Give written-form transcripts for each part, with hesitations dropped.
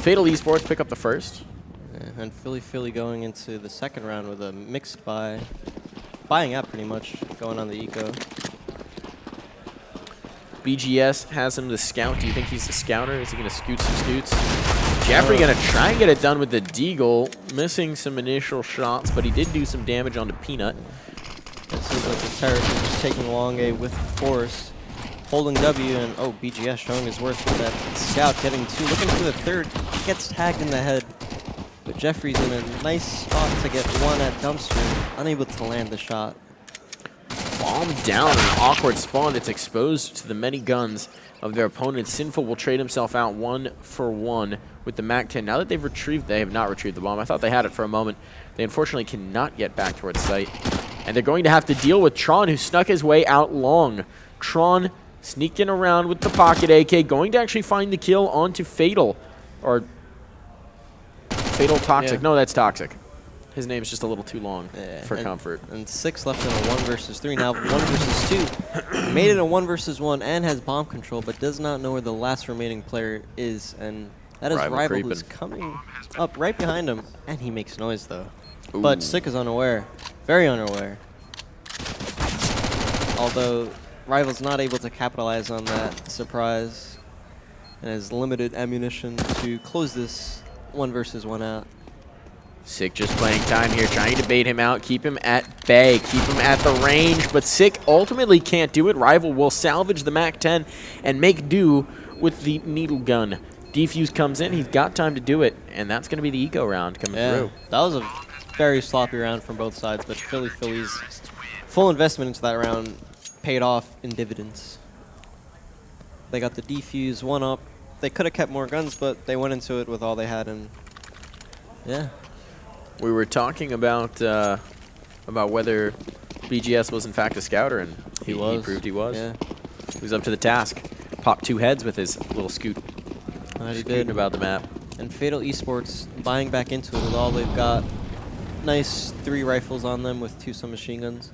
Fatal eSports pick up the first. Yeah, and Philly going into the second round with a mixed buy. Buying out pretty much, going on the eco. BGS has him the scout. Do you think he's the scouter? Is he going to scoot some scoots? Jeffrey going to try and get it done with the deagle, missing some initial shots, but he did do some damage onto Peanut. It seems like the Terrace is just taking long A with force, holding W, and oh, BGS showing his worth with that scout, getting two, looking for the third, gets tagged in the head. But Jeffrey's in a nice spot to get one at Dumpster, unable to land the shot. Bomb down in an awkward spawn. It's exposed to the many guns of their opponent. Sinful will trade himself out 1-for-1 with the MAC-10. Now that they've retrieved, they have not retrieved the bomb. I thought they had it for a moment. They unfortunately cannot get back towards site. And they're going to have to deal with Tron, who snuck his way out long. Tron sneaking around with the pocket AK, going to actually find the kill onto Fatal. Or Fatal Toxic. Yeah. No, that's Toxic. His name's just a little too long for comfort. And 6 left in a 1 versus 3. Now 1 versus 2. Made it a 1 versus 1 and has bomb control, but does not know where the last remaining player is. And that is Rival who's coming up right behind him. And he makes noise, though. Ooh. But Sick is unaware. Very unaware. Although Rival's not able to capitalize on that surprise and has limited ammunition to close this 1 versus 1 out. Sick just playing time here, trying to bait him out, keep him at bay, keep him at the range, but Sick ultimately can't do it. Rival will salvage the MAC-10 and make do with the needle gun. Defuse comes in, he's got time to do it, and that's going to be the eco round coming through. That was a very sloppy round from both sides, but Philly's full investment into that round paid off in dividends. They got the defuse 1 up. They could have kept more guns, but they went into it with all they had, and yeah. We were talking about whether BGS was in fact a scouter, and he proved he was. Yeah. He was up to the task. Popped 2 heads with his little scoot. He did about the map. And Fatal eSports buying back into it with all they've got. Nice 3 rifles on them with 2 submachine guns.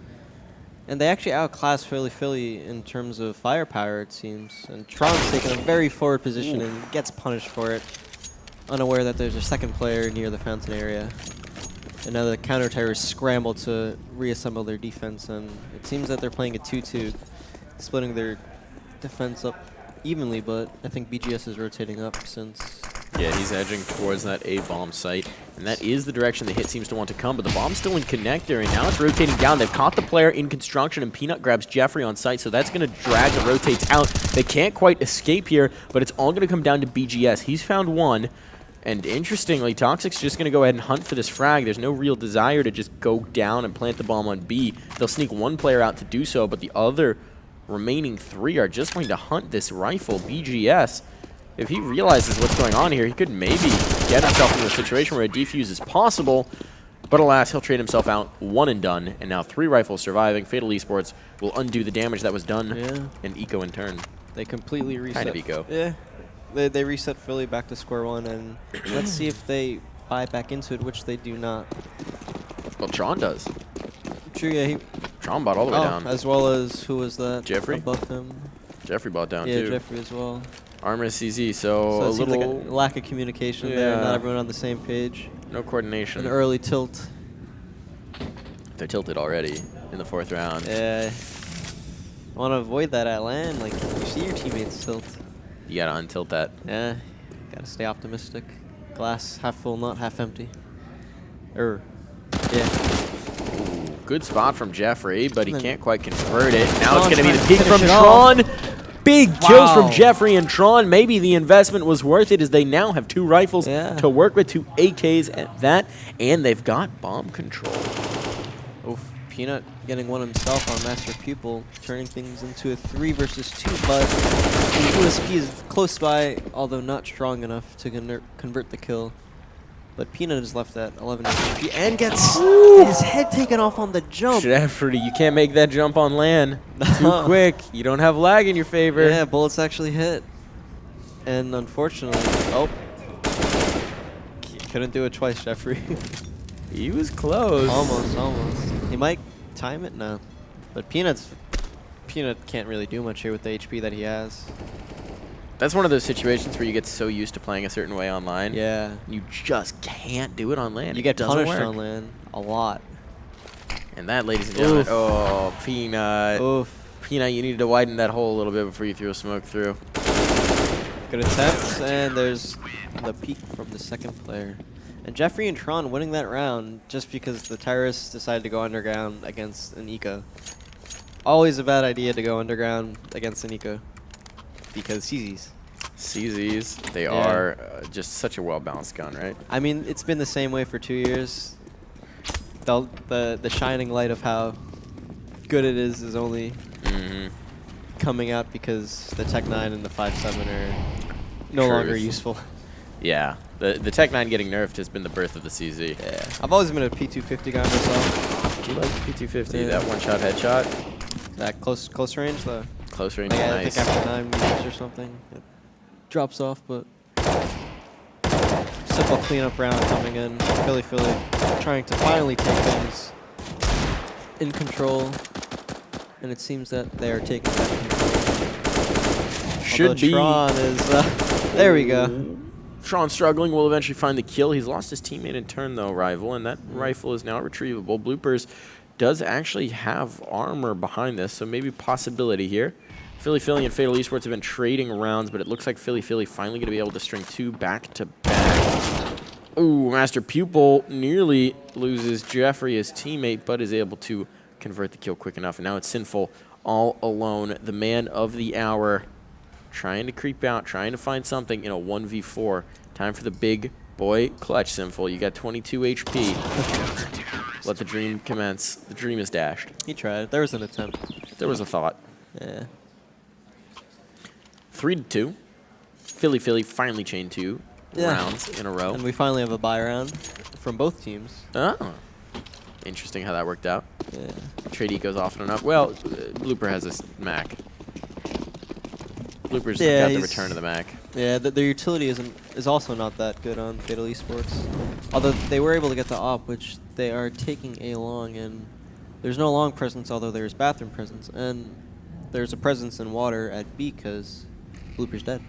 And they actually outclass Philly in terms of firepower, it seems. And Tron's taking a very forward position and gets punished for it, unaware that there's a second player near the fountain area. And now the counter-terrorists scramble to reassemble their defense, and it seems that they're playing a 2-2, splitting their defense up evenly, but I think BGS is rotating up since... Yeah, he's edging towards that A-bomb site, and that is the direction the hit seems to want to come, but the bomb's still in connector, and now it's rotating down. They've caught the player in construction, and Peanut grabs Jeffrey on site, so that's going to drag the rotates out. They can't quite escape here, but it's all going to come down to BGS. He's found 1. And interestingly, Toxic's just going to go ahead and hunt for this frag. There's no real desire to just go down and plant the bomb on B. They'll sneak 1 player out to do so, but the other remaining 3 are just going to hunt this rifle. BGS, if he realizes what's going on here, he could maybe get himself into a situation where a defuse is possible. But alas, he'll trade himself out 1 and done. And now 3 rifles surviving. Fatal eSports will undo the damage that was done and eco in turn. They completely reset. Kind of eco. Yeah. They reset Philly back to square 1, and let's see if they buy back into it, which they do not. Well, Tron does. True, yeah. Tron bought all the way down. As well as, who was that? Jeffrey? Above him. Jeffrey bought down, too. Yeah, Jeffrey as well. Armor CZ, so it a seems little... like a lack of communication there, not everyone on the same page. No coordination. An early tilt. They're tilted already in the 4th round. Yeah. I want to avoid that at land. Like, you see your teammates tilt. You gotta untilt that. Yeah, gotta stay optimistic. Glass half full, not half empty. Yeah. Ooh, good spot from Jeffrey, but he can't quite convert it. Now Tron's it's gonna be the peek peek from Tron. Big kills from Jeffrey and Tron. Maybe the investment was worth it, as they now have 2 rifles to work with, 2 AKs at that, and they've got bomb control. Oof. Peanut getting 1 himself on Master Pupil, turning things into a 3 versus 2, but the USP is close by, although not strong enough to convert the kill. But Peanut is left at 11 HP and gets his head taken off on the jump. Jeffrey, you can't make that jump on land too quick. You don't have lag in your favor. Yeah, bullets actually hit. And unfortunately, couldn't do it twice, Jeffrey. He was close. Almost. He might time it now. But Peanut can't really do much here with the HP that he has. That's one of those situations where you get so used to playing a certain way online. Yeah. You just can't do it on land. You get punished work. on land a lot. And that, ladies and gentlemen, Oof. oh, Peanut. Oof. Peanut, you needed to widen that hole a little bit before you threw a smoke through. Good attempt, and there's the peek from the second player. And Jeffrey and Tron winning that round just because the terrorists decided to go underground against an eco. Always a bad idea to go underground against an eco because CZs. CZs, they are just such a well-balanced gun, right? I mean, it's been the same way for 2 years. The shining light of how good it is only coming out because the Tech 9 and the 5.7 are no longer useful. Yeah, the Tech 9 getting nerfed has been the birth of the CZ. Yeah, I've always been a P250 guy myself. Do you like the P250? Yeah. That one-shot headshot? That close range, though. Close range, Like, I nice. think after 9 meters or something, it drops off, but simple cleanup round coming in. Philly trying to finally take things in control, and it seems that they are taking that control. Should be. Tron is, there we go. Tron struggling will eventually find the kill. He's lost his teammate in turn, though, Rival, and that rifle is now retrievable. Bloopers does actually have armor behind this, so maybe possibility here. Philly and Fatal Esports have been trading rounds, but it looks like Philly finally going to be able to string 2 back-to-back. Ooh, Master Pupil nearly loses Jeffrey, his teammate, but is able to convert the kill quick enough. And now it's Sinful all alone, the man of the hour, trying to creep out, trying to find something in a 1v4. Time for the big boy clutch, Sinful. You got 22 HP. Let the dream commence. The dream is dashed. He tried. There was an attempt. There was a thought. Yeah. 3-2. Philly finally chained 2 rounds in a row. And we finally have a buy round from both teams. Oh. Interesting how that worked out. Yeah. Trade eco's often enough. Well, Blooper has this Mac. Blooper's got the return of the Mac. Yeah, their utility is also not that good on Fatal Esports. Although they were able to get the op, which they are taking A long, and there's no long presence, although there's bathroom presence, and there's a presence in water at B because Blooper's dead.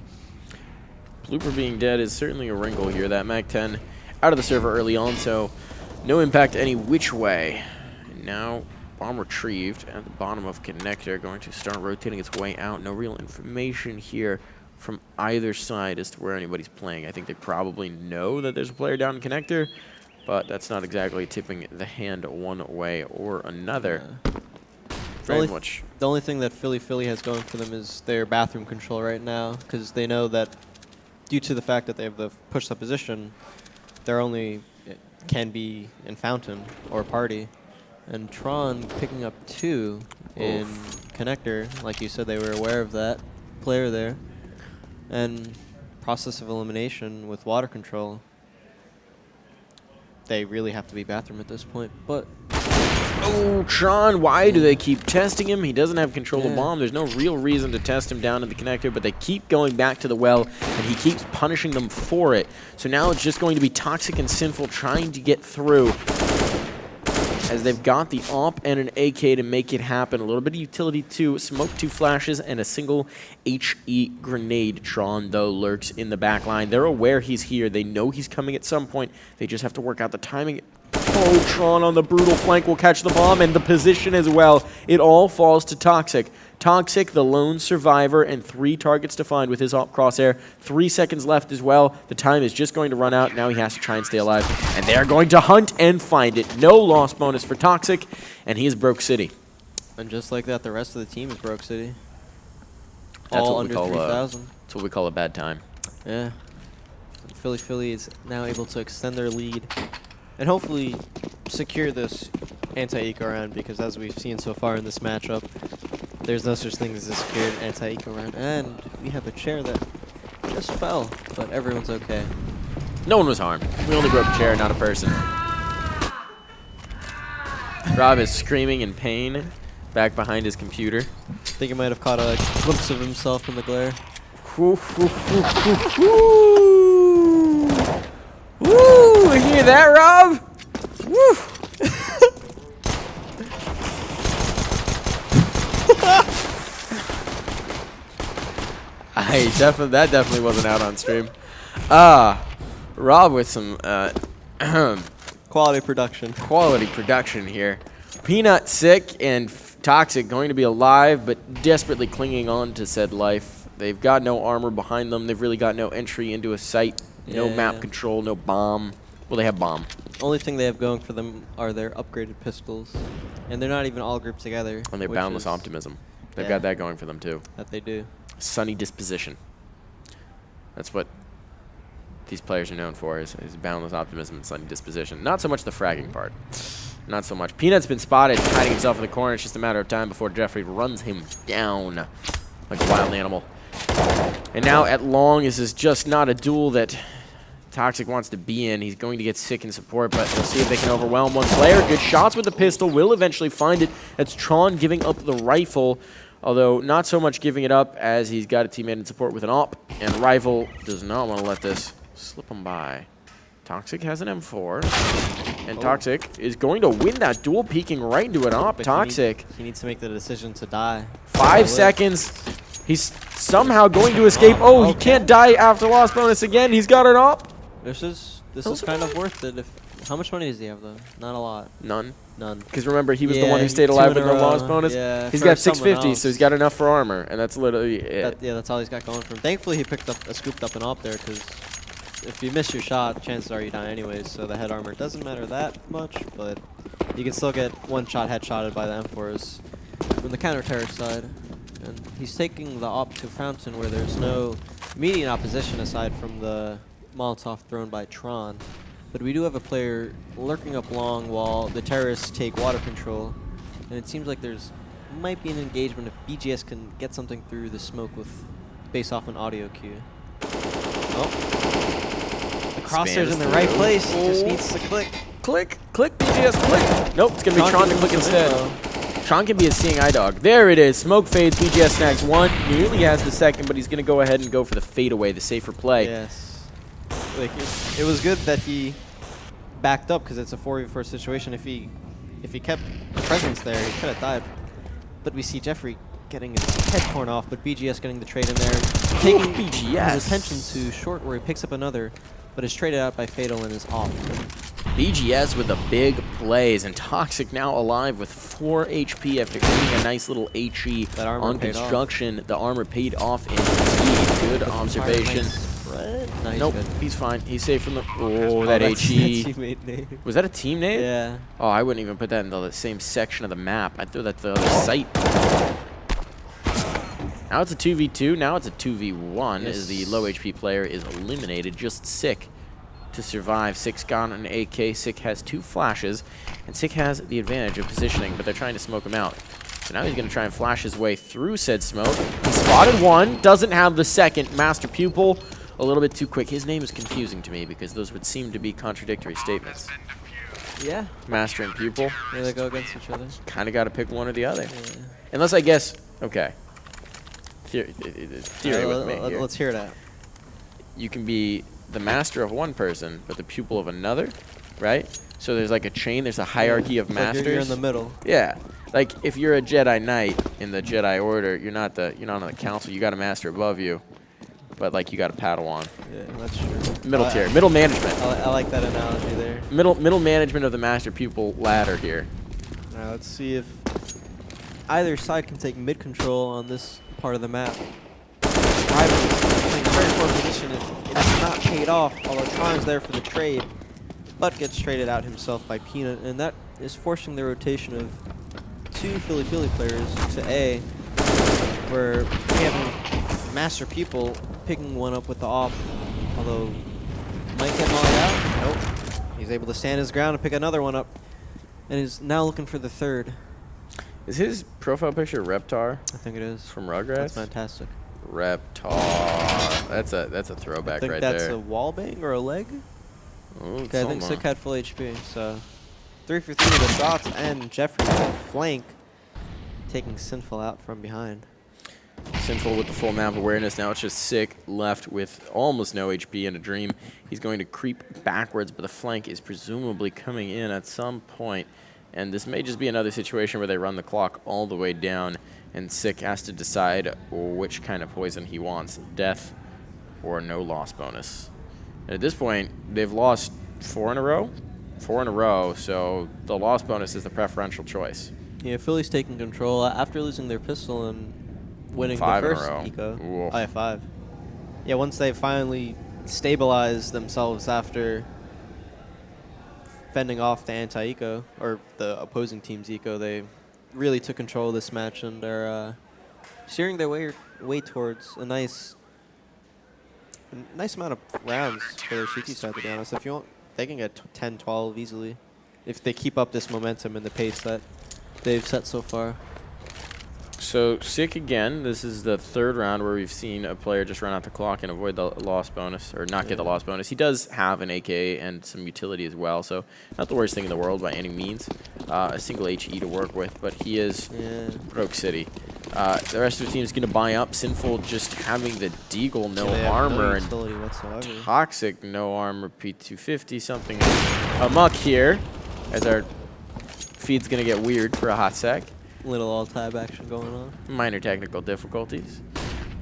Blooper being dead is certainly a wrinkle here. That Mac 10 out of the server early on, so no impact any which way. And now bomb retrieved at the bottom of connector, going to start rotating its way out. No real information here from either side as to where anybody's playing. I think they probably know that there's a player down in connector, but that's not exactly tipping the hand one way or another. Very much. The only thing that Philly has going for them is their bathroom control right now, because they know that due to the fact that they have the push supposition, they're only can be in Fountain or Party. And Tron picking up 2 in connector, like you said, they were aware of that player there. And process of elimination with water control, they really have to be bathroom at this point. But oh, Tron, why do they keep testing him? He doesn't have control of bomb. There's no real reason to test him down in the connector, but they keep going back to the well, and he keeps punishing them for it. So now it's just going to be Toxic and Sinful trying to get through, as they've got the AWP and an AK to make it happen. A little bit of utility too. Smoke 2 flashes and a single HE grenade. Tron, though, lurks in the back line. They're aware he's here. They know he's coming at some point. They just have to work out the timing. Oh, Tron on the brutal flank will catch the bomb and the position as well. It all falls to Toxic. Toxic, the lone survivor, and 3 targets to find with his AWP crosshair. 3 seconds left as well. The time is just going to run out. Now he has to try and stay alive. And they're going to hunt and find it. No loss bonus for Toxic, and he is Broke City. And just like that, the rest of the team is Broke City. That's all what under we call 3,000. That's what we call a bad time. Yeah. Philly is now able to extend their lead and hopefully secure this anti-eco round, because as we've seen so far in this matchup, there's no such thing as a secured anti-eco round. And we have a chair that just fell, but everyone's okay. No one was harmed. We only broke a chair, not a person. Rob is screaming in pain back behind his computer. I think he might have caught a glimpse of himself in the glare. Woo, woo, woo, woo, woo. Woo, you hear that, Rob? Woo. That definitely wasn't out on stream. Rob with some Quality production. quality production here. Peanut, Sick, and Toxic going to be alive, but desperately clinging on to said life. They've got no armor behind them. They've really got no entry into a site, no map control, no bomb. Well, they have bomb. Only thing they have going for them are their upgraded pistols, and they're not even all grouped together. And their boundless optimism. They've got that going for them too. That they do. Sunny disposition. That's what these players are known for, is boundless optimism and sunny disposition. Not so much the fragging part. Not so much. Peanut's been spotted hiding himself in the corner. It's just a matter of time before Jeffrey runs him down like a wild animal. And now at long, this is just not a duel that Toxic wants to be in. He's going to get Sick in support, but we'll see if they can overwhelm one player. Good shots with the pistol. Will eventually find it. That's Tron giving up the rifle, although not so much giving it up as he's got a teammate in support with an AWP, and Rival does not want to let this slip him by. Toxic has an M4, and Toxic is going to win that duel, peeking right into an AWP. But Toxic. He needs to make the decision to die. 5 seconds. He's somehow going to escape. Oh, he can't die after loss bonus again. He's got an AWP. This is kind of worth it. How much money does he have though? Not a lot. None. None. Because remember, he was the one who stayed alive with no loss bonus. Yeah, he's got 650, so he's got enough for armor, and that's literally it. That's all he's got going for him. Thankfully, he scooped up an AWP there, because if you miss your shot, chances are you die anyways, so the head armor doesn't matter that much, but you can still get one-shot headshotted by the M4s from the counter-terrorist side. And he's taking the AWP to Fountain, where there's no immediate opposition aside from the Molotov thrown by Tron. But we do have a player lurking up long while the terrorists take water control, and it seems like might be an engagement if BGS can get something through the smoke based off an audio cue. Oh. The crosshair's in the right place. He just needs to click. Click, BGS, click. Nope, it's going to be Tron to click instead. Tron can be a seeing eye dog. There it is. Smoke fades. BGS snags one. Nearly has the second, but he's going to go ahead and go for the fadeaway, the safer play. Yes. Like it was good that he backed up, because it's a 4v4 situation. If he kept presence there, he could have died. But we see Jeffrey getting his head torn off, but BGS getting the trade in there, taking his attention to short, where he picks up another, but is traded out by Fatal and is off. BGS with the big plays, and Toxic now alive with 4 HP after getting a nice little HE on construction. The armor paid off indeed. Good observation. No, nope, he's fine. He's safe from the... Oh, that HE. Was that a team nade? Yeah. Oh, I wouldn't even put that in the same section of the map. I'd throw that to the other site. Now it's a 2v2. Now it's a 2v1 as the low HP player is eliminated. Just Sick to survive. Sick's got an AK. Sick has 2 flashes, and Sick has the advantage of positioning, but they're trying to smoke him out. So now he's going to try and flash his way through said smoke. He spotted one. Doesn't have the second. Master Pupil. A little bit too quick. His name is confusing to me because those would seem to be contradictory statements. Yeah. Master and Pupil. Yeah, they go against each other. Kind of got to pick one or the other. Yeah. Unless I guess, okay. Theory with me here. Let's hear that. You can be the master of one person, but the pupil of another, right? So there's like a chain. There's a hierarchy of masters. Like you're in the middle. Yeah. Like if you're a Jedi Knight in the Jedi Order, you're not on the council. You got a master above you. But like you got a Padawan. Yeah, that's true. Middle tier, middle management. I like that analogy there. Middle management of the master pupil ladder here. Now let's see if either side can take mid control on this part of the map. Rival playing very poor position. It has not paid off, although Tron's there for the trade, but gets traded out himself by Peanut, and that is forcing the rotation of 2 Philly players to A, where we have Master Pupil picking one up with the AWP, although might get mollied out. Nope. He's able to stand his ground and pick another one up, and is now looking for the third. Is his profile picture Reptar? I think it is. From Rugrats? That's fantastic. Reptar. That's a throwback right there. I think that's a wall bang or a leg. Ooh, okay, I think Sick had full HP, so 3 for 3 with the shots, and Jeffrey on the flank taking Sinful out from behind. Sinful with the full map awareness. Now it's just Sick left with almost no HP and a dream. He's going to creep backwards, but the flank is presumably coming in at some point. And this may just be another situation where they run the clock all the way down And Sick has to decide which kind of poison he wants, death or no loss bonus. And at this point, they've lost 4 in a row. 4 in a row, so the loss bonus is the preferential choice. Yeah, Philly's taking control after losing their pistol and winning 5 the in a first row. eco. Ooh. Oh, yeah, 5. Yeah, once they finally stabilized themselves after fending off the anti-eco, or the opposing team's eco, they really took control of this match and are steering their way towards a nice amount of rounds for their CT side, to be honest. If you want, they can get 10, 12 easily if they keep up this momentum and the pace that they've set so far. So Sick again. This is the 3rd round where we've seen a player just run out the clock and avoid the loss bonus, or not get the loss bonus. He does have an AK and some utility as well, so not the worst thing in the world by any means. A single HE to work with, but he is Rogue City. The rest of the team is going to buy up. Sinful just having the Deagle, no armor, and whatsoever. Toxic, no armor, P250. Something amok here, as our feed's going to get weird for a hot sec. Little all-tab action going on. Minor technical difficulties.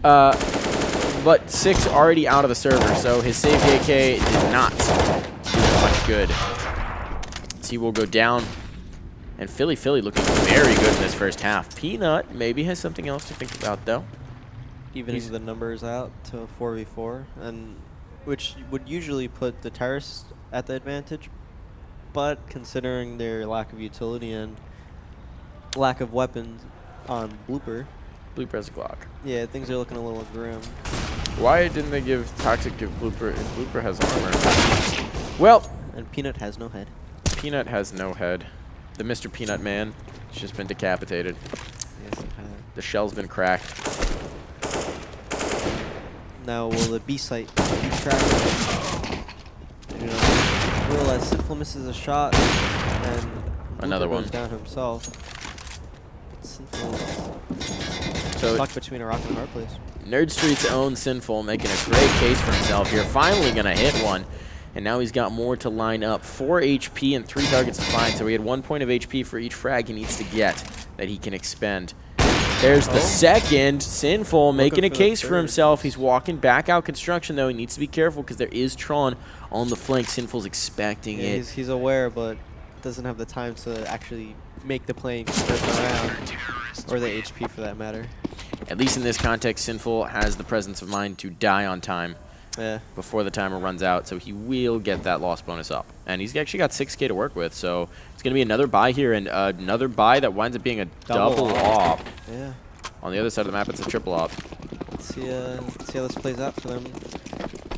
But Sick's already out of the server, so his save AK did not do much good. So he will go down. And Philly looking very good in this first half. Peanut maybe has something else to think about, though. Evening the numbers out to 4v4, and which would usually put the terrorists at the advantage, but considering their lack of utility and lack of weapons on Blooper. Blooper has a Glock. Yeah, things are looking a little grim. Why didn't they give Toxic give Blooper if Blooper has armor? Well, and Peanut has no head. Peanut has no head. The Mr. Peanut Man has just been decapitated. Yes, it has. The shell's been cracked. Now will the B site be tracked? You know, will as Sinful misses a shot and Another Blooper one goes down himself. Sinful So stuck between a rock and a hard place. Nerd Street's own Sinful making a great case for himself here. Finally going to hit one. And now he's got more to line up. 4 HP and 3 targets to find. So he had 1 point of HP for each frag he needs to get that he can expend. There's the second. Sinful making a case for himself. He's walking back out construction, though. He needs to be careful because there is Tron on the flank. Sinful's expecting it. He's aware, but doesn't have the time to actually make the plane turn around, or the HP for that matter. At least in this context, Sinful has the presence of mind to die on time. Yeah. Before the timer runs out, so he will get that loss bonus up. And he's actually got 6K to work with, so it's going to be another buy here, and another buy that winds up being a double op. Yeah. On the other side of the map, it's a triple op. Let's see how this plays out for them.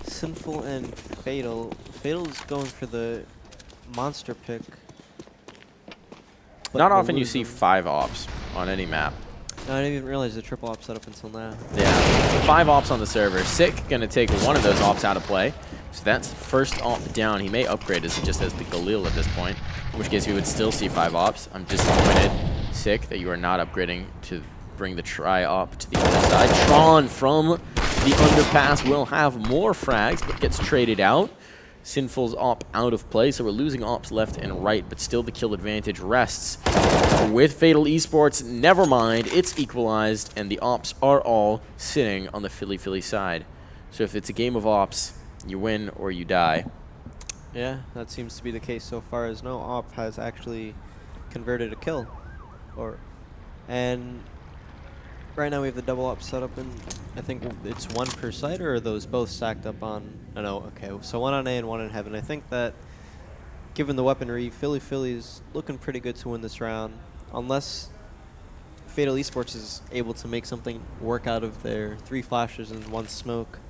Sinful and Fatal. Fatal's going for the monster pick. Not often you see 5 ops on any map. No, I didn't even realize the triple op set up until now. Yeah, 5 ops on the server. Sick gonna take one of those ops out of play. So that's first op down. He may upgrade as he just has the Galil at this point, in which case we would still see 5 ops. I'm disappointed, Sick, that you are not upgrading to bring the tri-op to the other side. Tron from the underpass will have more frags, but gets traded out. Sinful's op out of play, so we're losing ops left and right, but still the kill advantage rests with Fatal eSports. Never mind, it's equalized, and the ops are all sitting on the Philly side. So if it's a game of ops, you win or you die. Yeah, that seems to be the case so far, as no op has actually converted a kill. And right now we have the double op set up, and I think it's 1 per site, or are those both stacked up on... Oh, no, okay, so 1 on A and 1 in Heaven. I think that, given the weaponry, Philly's looking pretty good to win this round, unless Fatal eSports is able to make something work out of their 3 flashes and 1 smoke.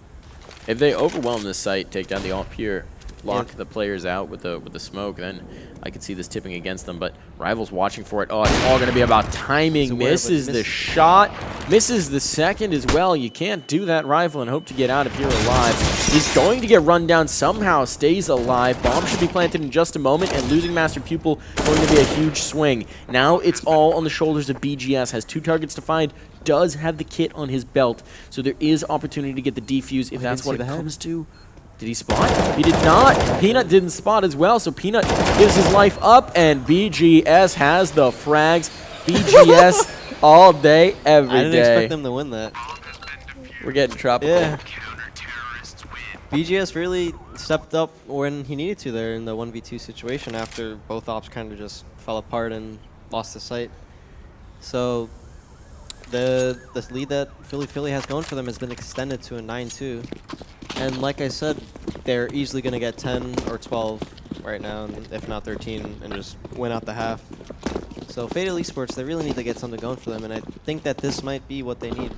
If they overwhelm this site, take down the op here, lock the players out with the smoke, then I could see this tipping against them. But Rival's watching for it. Oh, it's all going to be about timing. Misses the shot, misses the second as well. You can't do that, Rival, and hope to get out of here alive. He's going to get run down somehow, stays alive. Bomb should be planted in just a moment, and losing Master Pupil going to be a huge swing. Now it's all on the shoulders of BGS. Has 2 targets to find, does have the kit on his belt, so there is opportunity to get the defuse if that's what it comes to. Did he spot? He did not. Peanut didn't spot as well, so Peanut gives his life up, and BGS has the frags. BGS All day, every day. I didn't expect them to win that. We're getting tropical. Yeah. BGS really stepped up when he needed to there in the 1v2 situation after both ops kind of just fell apart and lost the sight. So the lead that Philly has going for them has been extended to a 9-2. And like I said, they're easily going to get 10 or 12 right now, and if not 13, and just win out the half. So Fatal Esports, they really need to get something going for them, and I think that this might be what they need.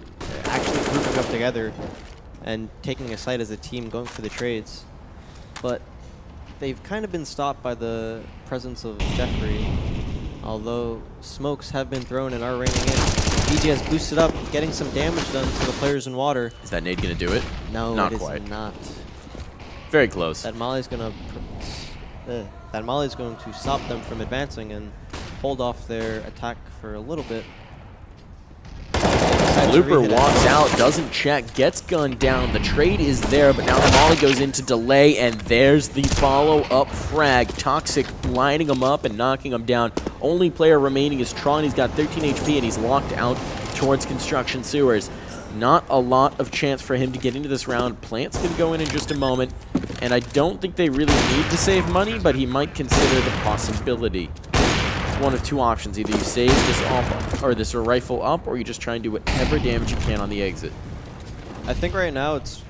Actually grouping up together and taking a side as a team, going for the trades. But they've kind of been stopped by the presence of Jeffrey, although smokes have been thrown and are raining in. BGS boosted up, getting some damage done to the players in water. Is that nade going to do it? No, not it quite. is not. Very close. That Molly's going to stop them from advancing and hold off their attack for a little bit. Looper walks out, doesn't check, gets gunned down. The trade is there, but now the Molly goes into delay, and there's the follow-up frag. Toxic lining him up and knocking him down. Only player remaining is Tron. He's got 13 HP, and he's locked out towards construction sewers. Not a lot of chance for him to get into this round. Plant's going to go in just a moment, and I don't think they really need to save money, but he might consider the possibility. One of two options: either you save this up or this rifle up, or you just try and do whatever damage you can on the exit. I think right now it's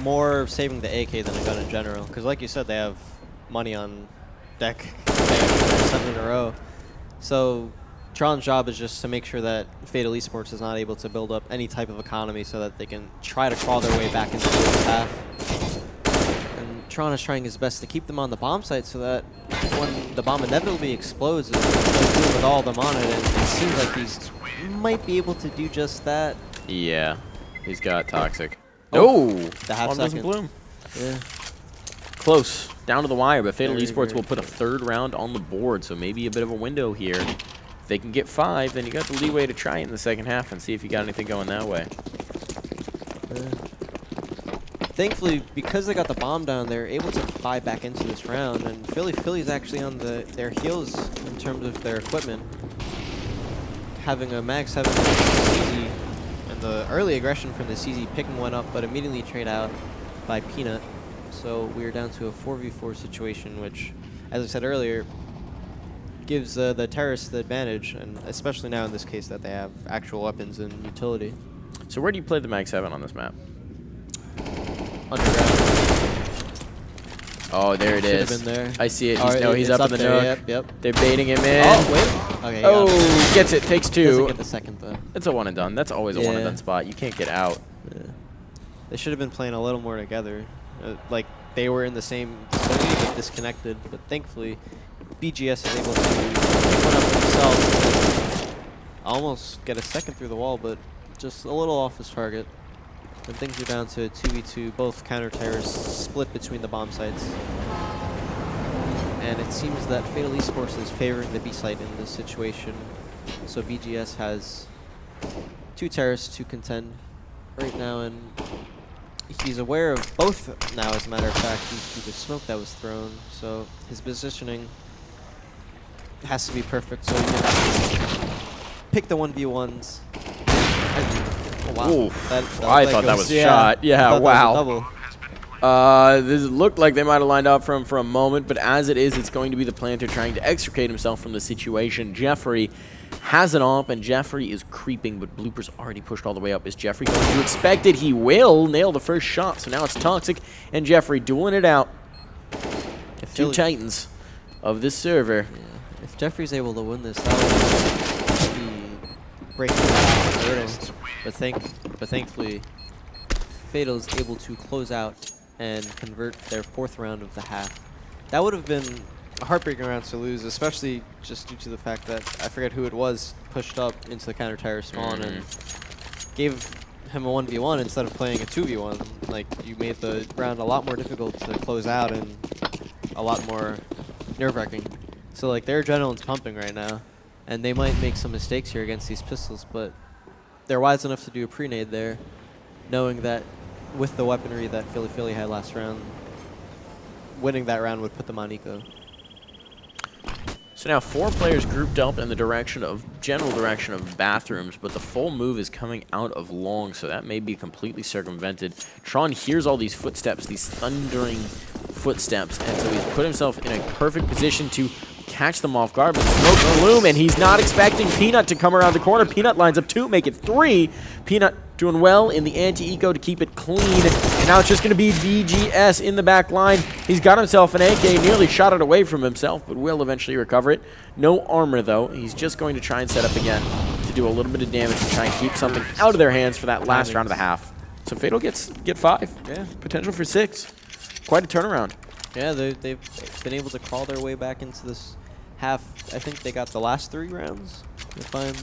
more saving the AK than a gun in general, because like you said, they have money on deck. They have 7 in a row. So Tron's job is just to make sure that Fatal Esports is not able to build up any type of economy so that they can try to crawl their way back into the half. And Tron is trying his best to keep them on the bomb site so that when the bomb inevitably explodes, it's dealing with all of them on it, and it seems like he's might be able to do just that. Yeah, he's got Toxic. Oh, Oh, the half second. Bloom. Yeah. Close, down to the wire, but Fatal Very, Esports very will put a close. third round on the board, so maybe a bit of a window here. If they can get 5, then you got the leeway to try it in the second half and see if you got anything going that way. Thankfully, because they got the bomb down, they're able to buy back into this round, and Philly's actually on their heels in terms of their equipment. Having a Mag 7 CZ, and the early aggression from the CZ picking one up, but immediately trade out by Peanut. So we're down to a 4v4 situation, which, as I said earlier, gives the terrorists the advantage, and especially now in this case that they have actual weapons and utility. So where do you play the Mag 7 on this map? Underground. Oh, there it Should've is. been there. I see it. Oh, He's it's up in the there. nook. Yep. They're baiting him in. Oh, wait. Okay. Oh, gets it. Takes Doesn't 2. get the second though. It's a one and done. That's always a one and Yeah. done spot. You can't get out. Yeah. They should have been playing a little more together. Like they were in the same vicinity but disconnected. But thankfully, BGS is able to pick one up themselves. Almost get a second through the wall, but just a little off his target. And things are down to 2v2. Both counter-terrorists split between the bomb sites. And it seems that Fatal Esports is favoring the B site in this situation. So BGS has 2 terrorists to contend right now, and he's aware of both now, as a matter of fact, due to the smoke that was thrown. So his positioning has to be perfect so he can pick the 1v1s. Oh, wow. Oof. That I thought that was a shot. Yeah, wow. Double. This looked like they might have lined up for a moment, but as it is, it's going to be the Planter trying to extricate himself from the situation. Jeffrey has it off, and Jeffrey is creeping, but Blooper's already pushed all the way up. Is Jeffrey going to expect it? He will nail the first shot, so now it's Toxic and Jeffrey dueling it out. Two titans of this server. Yeah. If Jeffrey's able to win this, that would be breaking the riddle. But thankfully, Fatal is able to close out and convert their 4th round of the half. That would have been a heartbreaking round to lose, especially just due to the fact that I forget who it was pushed up into the counter-terror spawn and gave him a 1v1 instead of playing a 2v1. Like, you made the round a lot more difficult to close out and a lot more nerve-wracking. So like their adrenaline's pumping right now, and they might make some mistakes here against these pistols, but they're wise enough to do a pre-nade there, knowing that with the weaponry that Philly had last round, winning that round would put them on eco. So now 4 players grouped up in the general direction of bathrooms, but the full move is coming out of long, so that may be completely circumvented. Tron hears all these footsteps, these thundering footsteps, and so he's put himself in a perfect position to catch them off guard, but smoke gloom, and he's not expecting Peanut to come around the corner. Peanut lines up 2, make it 3. Peanut doing well in the anti-eco to keep it clean, and now it's just going to be BGS in the back line. He's got himself an AK, nearly shot it away from himself, but will eventually recover it. No armor, though. He's just going to try and set up again to do a little bit of damage and try and keep something out of their hands for that last round of the half. So Fatal get 5. Yeah. Potential for 6. Quite a turnaround. Yeah, they've been able to crawl their way back into this half. I think they got the last 3 rounds, if I'm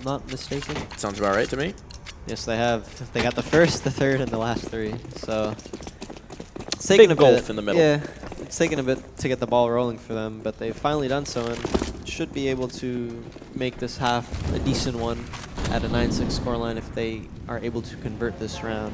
not mistaken. Sounds about right to me. Yes, they have. They got the first, the third, and the last 3. So it's taken Big a bit. gulf in the middle. Yeah, it's taken a bit to get the ball rolling for them, but they've finally done so and should be able to make this half a decent one at a 9-6 scoreline if they are able to convert this round.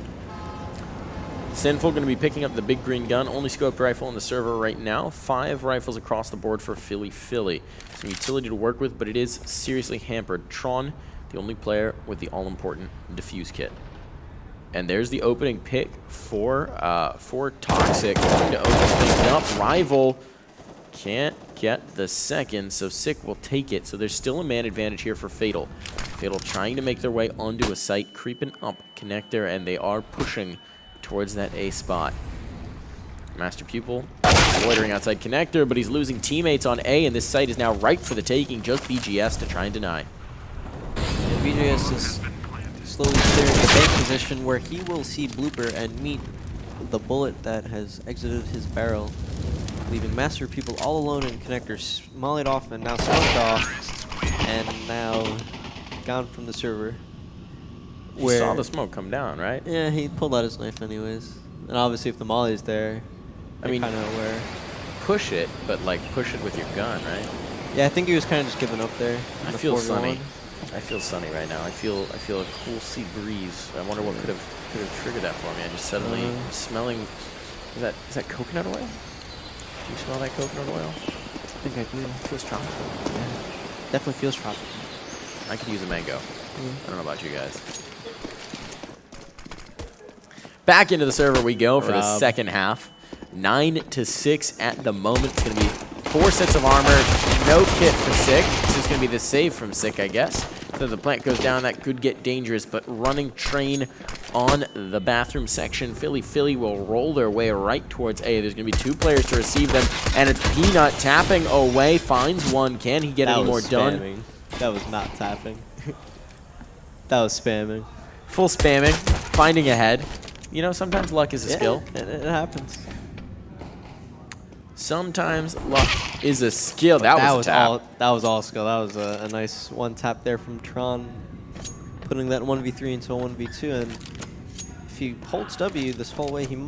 Sinful going to be picking up the big green gun, only scoped rifle on the server right now. 5 rifles across the board for Philly. Some utility to work with, but it is seriously hampered. Tron, the only player with the all-important defuse kit. And there's the opening pick for Toxic. Going to open things up. Rival can't get the second, so Sick will take it. So there's still a man advantage here for Fatal. Fatal trying to make their way onto a site, creeping up connector, and they are pushing towards that A spot. Master Pupil loitering outside connector, but he's losing teammates on A, and this site is now ripe for the taking. Just BGS to try and deny. And BGS is slowly clearing a bank position where he will see Blooper and meet the bullet that has exited his barrel, leaving Master Pupil all alone in connector, mollied off and now smoked off, and now gone from the server. You saw the smoke come down, right? Yeah, he pulled out his knife anyways. And obviously if the molly's there, I mean, kind of aware. Push it, but like push it with your gun, right? Yeah, I think he was kind of just giving up there. I feel sunny. I feel sunny right now. I feel a cool sea breeze. I wonder what could have triggered that for me. I just suddenly smelling. Is that coconut oil? Do you smell that coconut oil? I think I do. It feels tropical. Yeah. Definitely feels tropical. I could use a mango. I don't know about you guys. Back into the server we go for the second half. 9-6 at the moment. It's going to be 4 sets of armor, no kit for Sick. This is going to be the save from Sick, I guess. So the plant goes down, that could get dangerous, but running train on the bathroom section. Philly will roll their way right towards A. There's going to be 2 players to receive them, and it's Peanut tapping away, finds one. Can he get any more done? That was not tapping. That was spamming. Full spamming, finding ahead. You know, sometimes luck is a skill. It happens. Sometimes luck is a skill. That was a tap. That was all skill. That was a nice one tap there from Tron, putting that 1v3 into a 1v2. And if he holds W this whole way, he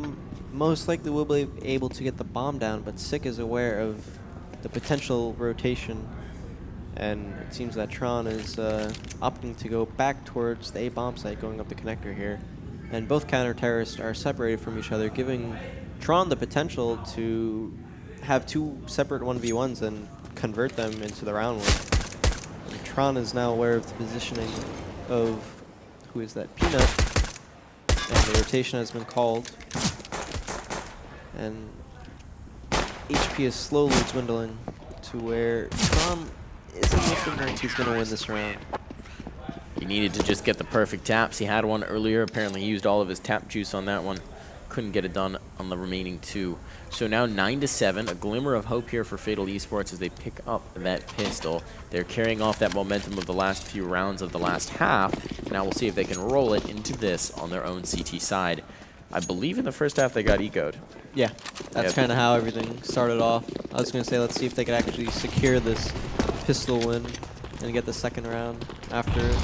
most likely will be able to get the bomb down. But Sick is aware of the potential rotation, and it seems that Tron is opting to go back towards the A bomb site, going up the connector here. And both counter-terrorists are separated from each other, giving Tron the potential to have 2 separate 1v1s and convert them into the round one. And Tron is now aware of the positioning of, who is that, Peanut, and the rotation has been called. And HP is slowly dwindling to where Tron isn't looking like he's going to win this round. He needed to just get the perfect taps. He had one earlier. Apparently he used all of his tap juice on that one. Couldn't get it done on the remaining 2. So now 9-7, a glimmer of hope here for Fatal eSports as they pick up that pistol. They're carrying off that momentum of the last few rounds of the last half. Now we'll see if they can roll it into this on their own CT side. I believe in the first half they got eco'd. Yeah, that's kind of how everything started off. I was going to say, let's see if they could actually secure this pistol win and get the second round after it.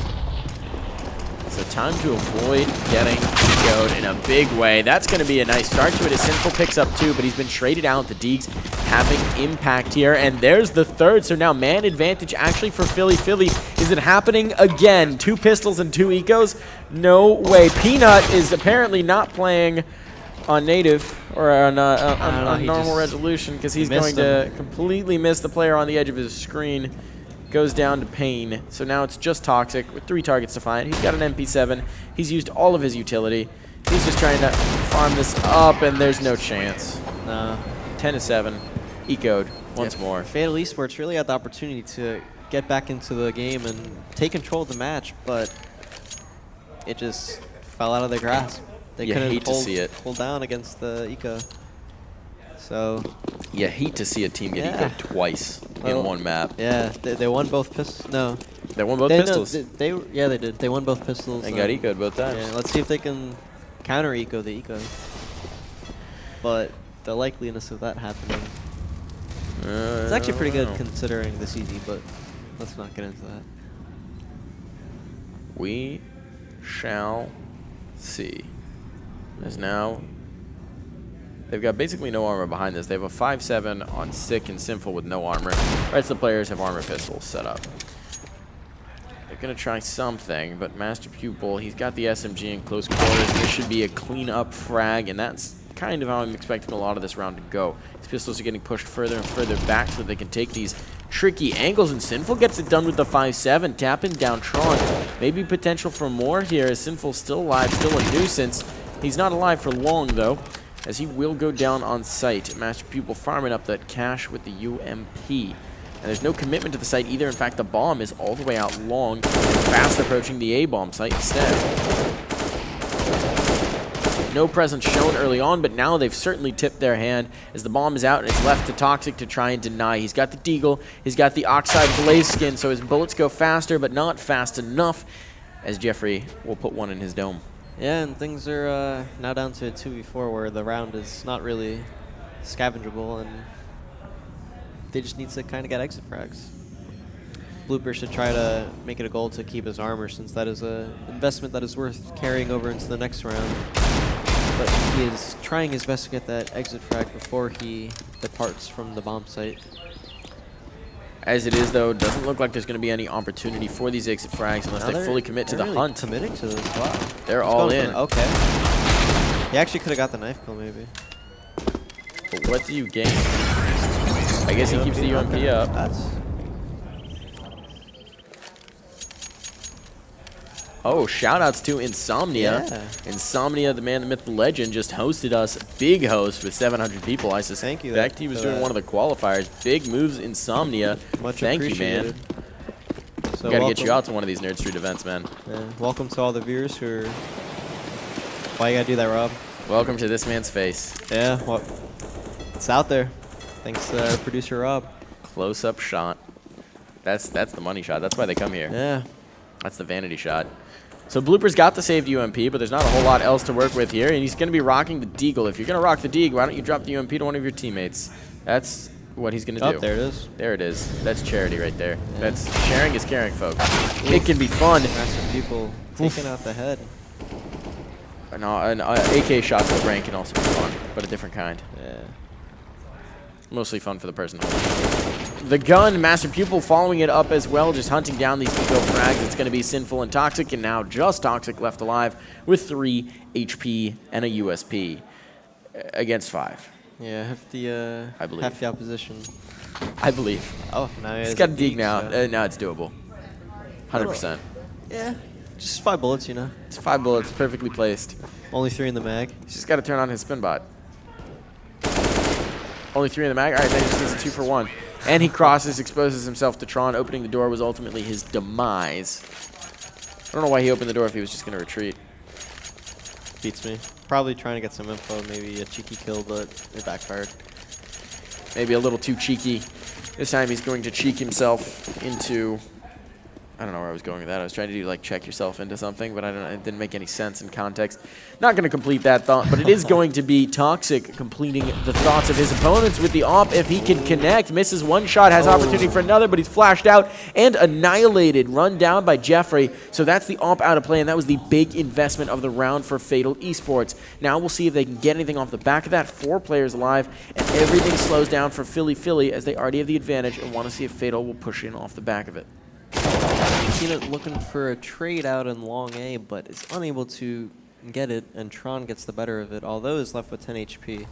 So time to avoid getting eco'd in a big way. That's going to be a nice start to it as Sinful picks up 2, but he's been traded out. The Deegs having impact here, and there's the third. So now man advantage actually for Philly. Is it happening again? 2 pistols and 2 ecos? No way. Peanut is apparently not playing on native or on he normal just- resolution because he's missed going him. to completely miss the player on the edge of his screen. Goes down to Pain. So now it's just Toxic with 3 targets to find. He's got an MP7. He's used all of his utility. He's just trying to farm this up, and there's no chance. No. 10-7. Ecoed once more. Fatal eSports really had the opportunity to get back into the game and take control of the match, but it just fell out of their grasp. They You couldn't hate to see it. hold down against the Eco. So You hate to see a team get Yeah. ecoed twice Well, in one map. yeah, they won both pistols. No, They won both they, pistols. No, yeah, they did. They won both pistols. And got ecoed both times. Yeah, let's see if they can counter eco the Eco. But the likeliness of that happening, it's actually pretty good considering the CZ, but let's not get into that. We shall see. As now, they've got basically no armor behind this. They have a 5-7 on Sick and Sinful with no armor. The rest of the players have armor pistols set up. They're going to try something, but Master Pupil, he's got the SMG in close quarters. This should be a clean-up frag, and that's kind of how I'm expecting a lot of this round to go. These pistols are getting pushed further and further back so they can take these tricky angles, and Sinful gets it done with the 5-7, tapping down Tron. Maybe potential for more here, as Sinful's still alive, still a nuisance. He's not alive for long, though, as he will go down on site. Master Pupil farming up that cash with the UMP. And there's no commitment to the site either. In fact, the bomb is all the way out long, fast approaching the A-bomb site instead. No presence shown early on, but now they've certainly tipped their hand as the bomb is out and it's left to Toxic to try and deny. He's got the Deagle, he's got the Oxide Blaze skin, so his bullets go faster, but not fast enough, as Jeffrey will put one in his dome. Yeah, and things are now down to a 2v4 where the round is not really scavengeable, and they just need to kind of get exit frags. Blooper should try to make it a goal to keep his armor, since that is an investment that is worth carrying over into the next round. But he is trying his best to get that exit frag before he departs from the bomb site. As it is, though, doesn't look like there's going to be any opportunity for these exit frags unless they fully commit to the really hunt. Committing to this, wow. They're He's all going in. for okay. He actually could have got the knife kill, maybe. But what do you gain? I guess he keeps the UMP up. That's Oh, shout-outs to Insomnia. Yeah. Insomnia, the man, the myth, the legend, just hosted us. Big host with 700 people. I suspect Thank you he was for doing that. one of the qualifiers. Big moves, Insomnia. much Thank you, appreciated. man. So Gotta get you out to one of these Nerd Street events, man. Yeah, welcome to all the viewers who are... Why you gotta do that, Rob? Welcome to this man's face. Yeah, well, it's out there. Thanks to our producer, Rob. Close-up shot. That's the money shot. That's why they come here. Yeah. That's the vanity shot. So Blooper's got the saved UMP, but there's not a whole lot else to work with here, and he's going to be rocking the Deagle. If you're going to rock the Deagle, why don't you drop the UMP to one of your teammates? That's what he's going to do. Oh, there it is. There it is. That's charity right there. Yeah. That's sharing is caring, folks. It can be fun. Massive people taking out the head. An AK shot to the brain can also be fun, but a different kind. Yeah. Mostly fun for the person holding it. The gun, Master Pupil following it up as well, just hunting down these eco frags. It's going to be Sinful and Toxic, and now just Toxic left alive with 3 HP and a USP against 5. Yeah, I believe. half the opposition. I believe. Oh, now It's got a dig now. Now it's doable. 100%. Yeah, just 5 bullets, you know. It's 5 bullets, perfectly placed. Only 3 in the mag. He's just got to turn on his spin bot. Only 3 in the mag? All right, then he just needs a 2 for 1. And he crosses, exposes himself to Tron. Opening the door was ultimately his demise. I don't know why he opened the door if he was just going to retreat. Beats me. Probably trying to get some info, maybe a cheeky kill, but it backfired. Maybe a little too cheeky. This time he's going to cheek himself into... I don't know where I was going with that. I was trying to do, like, check yourself into something, but it didn't make any sense in context. Not going to complete that thought, but it is going to be Toxic completing the thoughts of his opponents with the AWP. If he can connect, misses one shot, has opportunity for another, but he's flashed out and annihilated, run down by Jeffrey. So that's the AWP out of play, and that was the big investment of the round for Fatal eSports. Now we'll see if they can get anything off the back of that. 4 players alive, and everything slows down for Philly as they already have the advantage and want to see if Fatal will push in off the back of it. Peanut looking for a trade out in long A, but is unable to get it, and Tron gets the better of it, although he's left with 10 HP.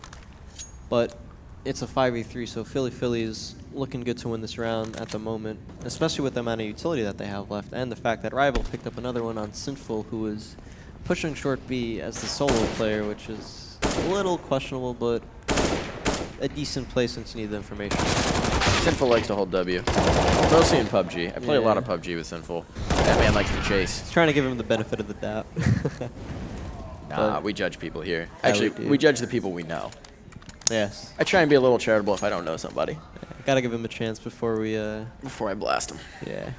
But it's a 5v3, so Philly is looking good to win this round at the moment, especially with the amount of utility that they have left, and the fact that Rival picked up another one on Sinful, who is pushing short B as the solo player, which is a little questionable, but a decent play since you need the information. Sinful likes to hold W. Mostly in PUBG. I play a lot of PUBG with Sinful. That man likes to chase. Trying to give him the benefit of the doubt. Nah, we judge people here. Actually, we judge the people we know. Yes. I try and be a little charitable if I don't know somebody. Gotta give him a chance before we Before I blast him. yeah.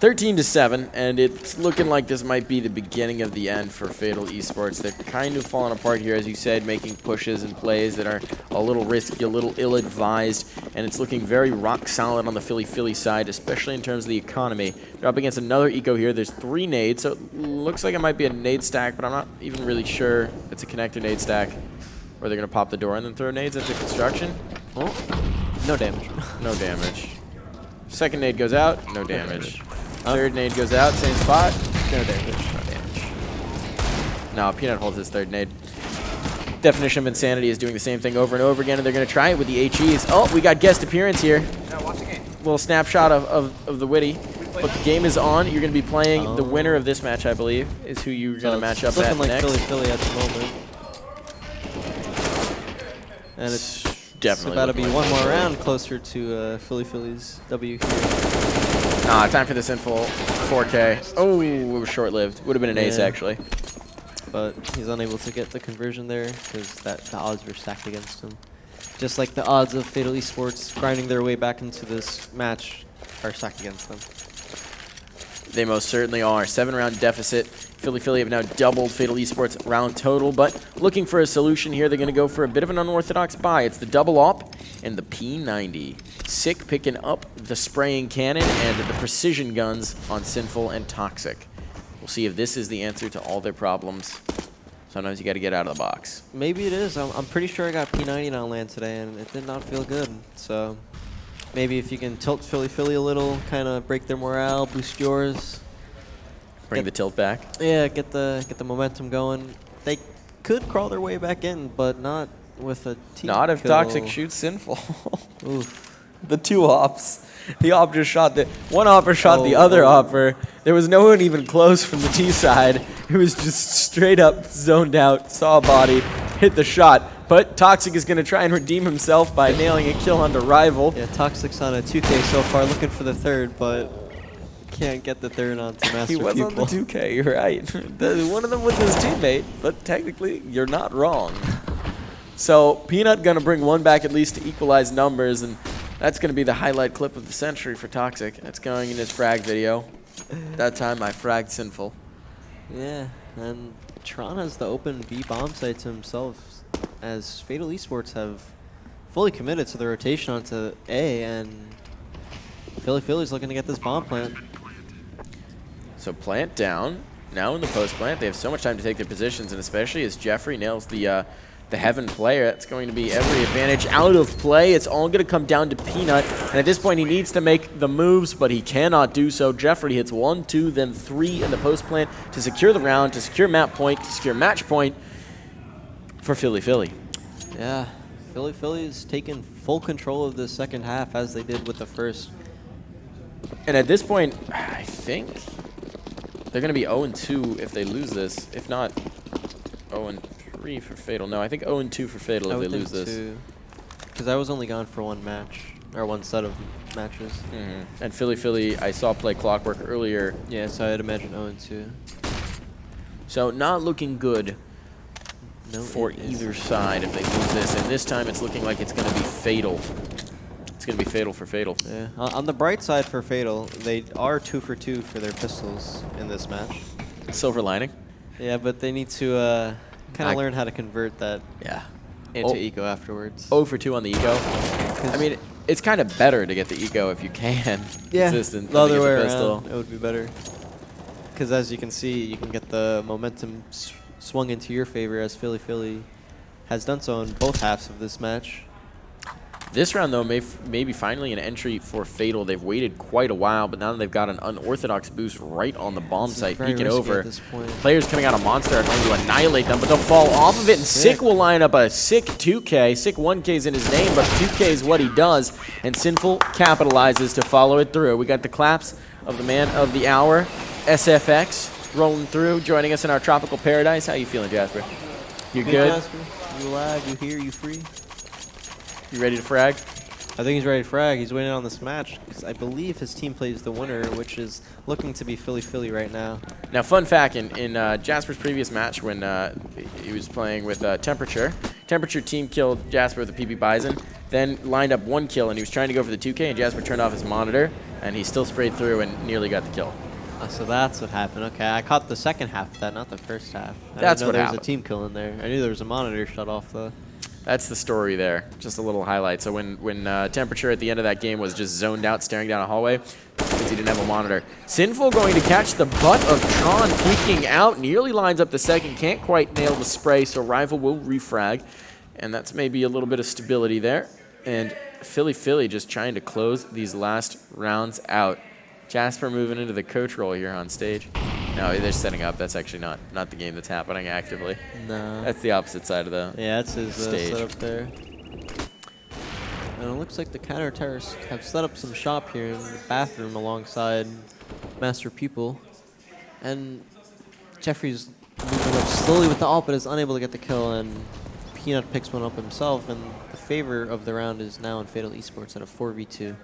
13-7, and it's looking like this might be the beginning of the end for Fatal Esports. They're kind of falling apart here, as you said, making pushes and plays that are a little risky, a little ill-advised, and it's looking very rock solid on the Philly side, especially in terms of the economy. They're up against another eco here. There's 3 nades, so it looks like it might be a nade stack, but I'm not even really sure it's a connector nade stack, or they're going to pop the door and then throw nades into construction. Oh, no damage. No damage. Second nade goes out, no damage. Third nade goes out, same spot. No damage. No damage. No, Peanut holds his third nade. Definition of Insanity is doing the same thing over and over again, and they're going to try it with the HEs. Oh, we got guest appearance here. Yeah, watch the game. Little snapshot of the Witty. But the game is on. You're going to be playing the winner of this match, I believe, is who you're going to match up at looking like next. Philly at the moment. And it's Definitely about to be looking one like more Philly. round closer to Philly's W here. Nah, time for the Sinful 4K. Oh, it was short-lived. Would have been an ace, Yeah. actually. But he's unable to get the conversion there because the odds were stacked against him. Just like the odds of Fatal Esports grinding their way back into this match are stacked against them. They most certainly are. 7-round deficit. Philly have now doubled Fatal Esports round total, but looking for a solution here, they're going to go for a bit of an unorthodox buy. It's the double op and the P90. Sick picking up the spraying cannon and the precision guns on Sinful and Toxic. We'll see if this is the answer to all their problems. Sometimes you got to get out of the box. Maybe it is. I'm pretty sure I got P90 on land today, and it did not feel good. So maybe if you can tilt Philly a little, kind of break their morale, boost yours. Bring the tilt back. Yeah, get the momentum going. They could crawl their way back in, but not with a team Not if kill. Toxic shoots Sinful. Oof. The 2 ops. The op just shot the one opper shot the other opper. There was no one even close from the T side. It was just straight up zoned out, saw a body, hit the shot. But Toxic is going to try and redeem himself by nailing a kill onto Rival. Yeah, Toxic's on a 2K so far, looking for the third, but can't get the third onto Master He was Pupil. on the 2K, you're right. One of them was his teammate, but technically you're not wrong. So Peanut going to bring one back at least to equalize numbers, and that's going to be the highlight clip of the century for Toxic. That's going in his frag video. That time I fragged Sinful. Yeah, and Tron has the open B bomb site to himself, as Fatal Esports have fully committed to the rotation onto A, and Philly's looking to get this bomb plant. So plant down. Now in the post plant, they have so much time to take their positions, and especially as Jeffrey nails the Heaven player, that's going to be every advantage out of play. It's all going to come down to Peanut, and at this point he needs to make the moves, but he cannot do so. Jeffrey hits 1, 2, then 3 in the post plant to secure the round, to secure map point, to secure match point for Philly. Yeah, Philly's taken full control of the second half as they did with the first. And at this point, I think they're going to be 0-2 if they lose this. If not, 0-3 for Fatal. No, I think 0-2 for Fatal if they lose this. Because I was only gone for one match, or one set of matches. And Philly, I saw play Clockwork earlier. Yeah, so I'd imagine 0-2. So not looking good No, for it isn't. either side if they lose this. And this time it's looking like it's going to be Fatal. It's going to be Fatal for Fatal. Yeah. On the bright side for Fatal, they are 2 for 2 for their pistols in this match. Silver lining. Yeah, but they need to kind of learn how to convert that into Oh. eco afterwards. 0 for 2 on the eco. I mean, it's kind of better to get the eco if you can. Yeah, Consistent the other than to way get the around, pistol. it would be better. Because as you can see, you can get the momentum swung into your favor as Philly has done so in both halves of this match. This round, though, maybe finally an entry for Fatal. They've waited quite a while, but now that they've got an unorthodox boost right on the bomb site, peeking over. Players coming out of Monster are going to annihilate them, but they'll fall off of it, and Sick will line up a Sick 2K. Sick 1K is in his name, but 2K is what he does, and Sinful capitalizes to follow it through. We got the claps of the man of the hour, SFX, rolling through, joining us in our tropical paradise. How you feeling, Jasper? You good? Jasper? You alive? You here? You free? You ready to frag? I think he's ready to frag. He's winning on this match because I believe his team plays the winner, which is looking to be Philly right now. Now, fun fact, in Jasper's previous match when he was playing with Temperature team killed Jasper with a PP Bison, then lined up 1 kill, and he was trying to go for the 2K, and Jasper turned off his monitor, and he still sprayed through and nearly got the kill. So that's what happened. Okay, I caught the second half of that, not the first half. That's what happened. There was a team kill in there. I knew there was a monitor shut off, though. That's the story there. Just a little highlight. So when Temperature at the end of that game was just zoned out, staring down a hallway, because he didn't have a monitor. Sinful going to catch the butt of Tron, peeking out, nearly lines up the second, can't quite nail the spray, so Rival will refrag. And that's maybe a little bit of stability there. And Philly just trying to close these last rounds out. Jasper moving into the coach role here on stage. No, they're setting up. That's actually not the game that's happening actively. No. That's the opposite side of the that's his stage. setup there. And it looks like the counter-terrorists have set up some shop here in the bathroom alongside Master Pupil. And Jeffrey's moving up slowly with the ult, but is unable to get the kill. And Peanut picks one up himself, and the favor of the round is now in Fatal eSports at a 4v2.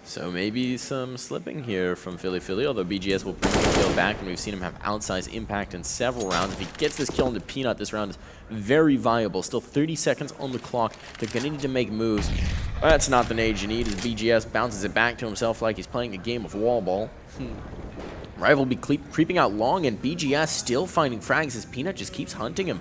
So maybe some slipping here from Philly, although BGS will bring the kill back, and we've seen him have outsized impact in several rounds. If he gets this kill into Peanut, this round is very viable. Still 30 seconds on the clock. They're going to need to make moves. That's not the nade you need, as BGS bounces it back to himself like he's playing a game of wall ball. Rival will be creeping out long, and BGS still finding frags as Peanut just keeps hunting him.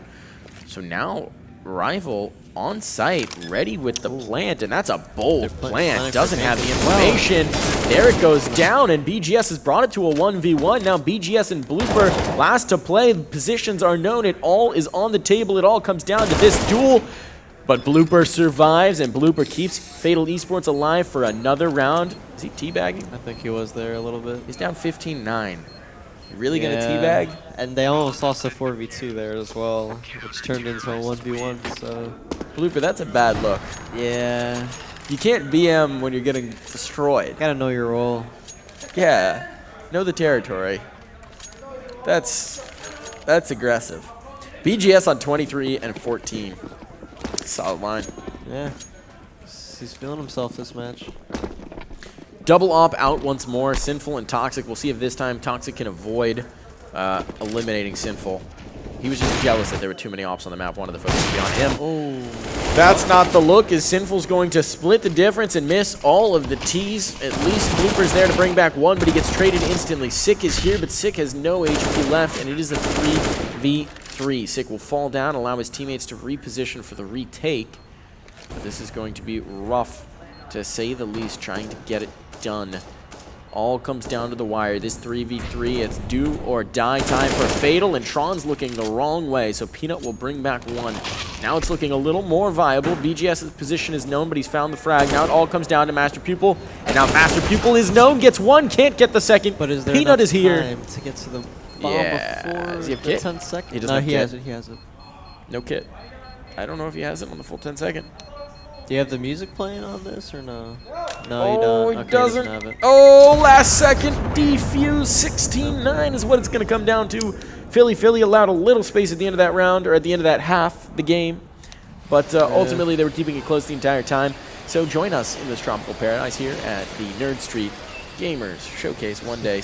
So now Rival on site, ready with the plant, and that's a bold plant. Doesn't have the information. There it goes down, and BGS has brought it to a 1v1. Now BGS and Blooper last to play. The positions are known. It all is on the table. It all comes down to this duel. But Blooper survives, and Blooper keeps Fatal eSports alive for another round. Is he teabagging? I think he was there a little bit. He's down 15-9. You really gonna teabag? And they almost lost a 4v2 there as well, which turned into a 1v1, so... Blooper, that's a bad look. Yeah. You can't BM when you're getting destroyed. Gotta know your role. Yeah. Know the territory. That's aggressive. BGS on 23 and 14. Solid line. Yeah. He's feeling himself this match. Double op out once more. Sinful and Toxic. We'll see if this time Toxic can avoid eliminating Sinful. He was just jealous that there were too many ops on the map. Wanted the focus to be on him. Oh. That's not the look, as Sinful's going to split the difference and miss all of the Ts. At least Blooper's there to bring back one, but he gets traded instantly. Sick is here, but Sick has no HP left, and it is a 3v3. Sick will fall down, allow his teammates to reposition for the retake. But this is going to be rough, to say the least, trying to get it done. All comes down to the wire. This 3v3, it's do or die time for Fatal, and Tron's looking the wrong way, so Peanut will bring back one. Now it's looking a little more viable. BGS's position is known, but he's found the frag. Now it all comes down to Master Pupil, and now Master Pupil is known, gets one, can't get the second. But is there Peanut is here. time to get to the bomb before Does he have the kit? 10 seconds? He doesn't have he kit. has it, he has it. No kit. I don't know if he has it on the full 10 second. Do you have the music playing on this or no? No, Oh, you don't. he Okay, doesn't. have it. Oh, last second defuse. 16-9 is what it's going to come down to. Philly allowed a little space at the end of that round, or at the end of that half, the game. But ultimately, they were keeping it close the entire time. So join us in this tropical paradise here at the Nerd Street Gamers Showcase one day.